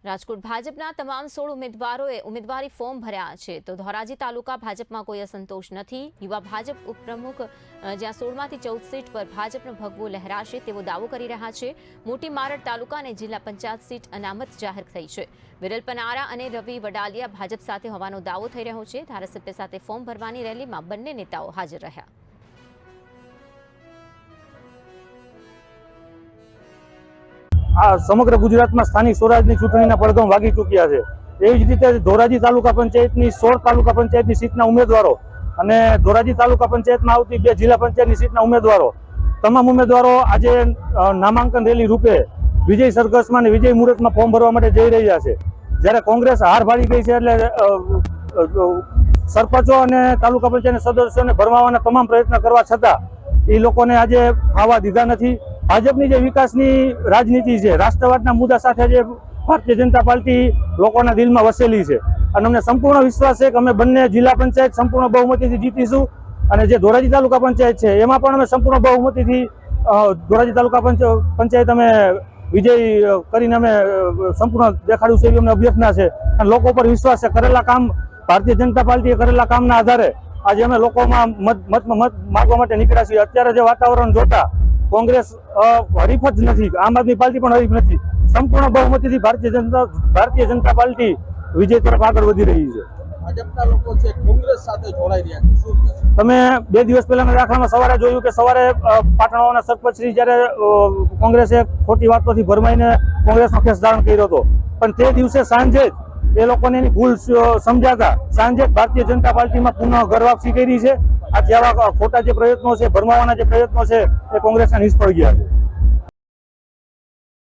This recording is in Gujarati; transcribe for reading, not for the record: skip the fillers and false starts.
રાજકોટ ભાજપના તમામ 16 ઉમેદવારોએ ઉમેદવારી ફોર્મ ભર્યા છે તો ધોરાજી તાલુકા ભાજપમાં કોઈ અસંતોષ નથી। યુવા ભાજપ ઉપપ્રમુખ જ્યાં 16માંથી 14 સીટ પર ભાજપનો ભગવો લહેરાશે તેવો દાવો કરી રહ્યા છે। મોટી મારડ તાલુકા અને જિલ્લા પંચાયત સીટ અનામત જાહેર થઈ છે। વિરલ પનારા અને રવિ વડાલિયા ભાજપ સાથે હોવાનો દાવો થઈ રહ્યો છે। ધારાસભ્ય સાથે ફોર્મ ભરવાની રેલીમાં બંને નેતાઓ હાજર રહ્યા। આ સમગ્ર ગુજરાતમાં સ્થાનિક સ્વરાજની ચૂંટણીના પડઘમ વાગી ચૂક્યા છે। એવી જ રીતે ધોરાજી તાલુકા પંચાયતની 16 તાલુકા પંચાયતની સીટના ઉમેદવારો અને ધોરાજી તાલુકા પંચાયતમાં આવતી 2 જિલ્લા પંચાયતની સીટના ઉમેદવારો તમામ ઉમેદવારો આજે નામાંકન રેલી રૂપે વિજય સરઘસમાં અને વિજય મુહૂર્તમાં ફોર્મ ભરવા માટે જઈ રહ્યા છે। જ્યારે કોંગ્રેસ હાર ભાળી ગઈ છે એટલે સરપંચો અને તાલુકા પંચાયતના સદસ્યોને ભરવાના તમામ પ્રયત્ન કરવા છતાં એ લોકોને આજે આવવા દીધા નથી। ભાજપની જે વિકાસની રાજનીતિ છે, રાષ્ટ્રવાદના મુદ્દા સાથે જે ભારતીય જનતા પાર્ટી લોકોના દિલમાં વસેલી છે અને અમને સંપૂર્ણ વિશ્વાસ છે કે અમે બંને જિલ્લા પંચાયત સંપૂર્ણ બહુમતીથી જીતીશું અને જે ધોરાજી તાલુકા પંચાયત છે એમાં પણ અમે સંપૂર્ણ બહુમતીથી ધોરાજી તાલુકા પંચાયત અમે વિજય કરીને અમે સંપૂર્ણ દેખાડ્યું છે એવી અમને અભ્યર્થના છે અને લોકો પર વિશ્વાસ છે। કરેલા કામ ભારતીય જનતા પાર્ટીએ કરેલા કામના આધારે આજે અમે લોકોમાં મત માગવા માટે નીકળ્યા છીએ। અત્યારે જે વાતાવરણ જોતા કોંગ્રેસ હરીફ જ નથી, આમ આદમી પાર્ટી પણ હરીફ નથી। સંપૂર્ણ બહુમતીથી ભારતીય જનતા પાર્ટી વિજય તરફ આગળ વધી રહી છે। ભાજપના લોકો છે કોંગ્રેસ સાથે જોડાઈ રહ્યા છે, શું કહેશો? તમે 2 દિવસ પહેલાના દાખલામાં સવારે જોયું કે સવારે પાટણવાના સરપંચ શ્રી જ્યારે કોંગ્રેસે ખોટી વાતોથી ભરમાઈને કોંગ્રેસનો કેસ ધારણ કર્યો હતો, પણ તે દિવસે સાંજે જ એ લોકોને એની ભૂલ સમજાતા સાંજે ભારતીય જનતા પાર્ટીમાં પુનઃ ઘર વાપસી કરી છે। આ જેવા ખોટા જે પ્રયત્નો છે, ભરમાવાના જે પ્રયત્નો છે એ કોંગ્રેસના નિષ્ફળ ગયા છે।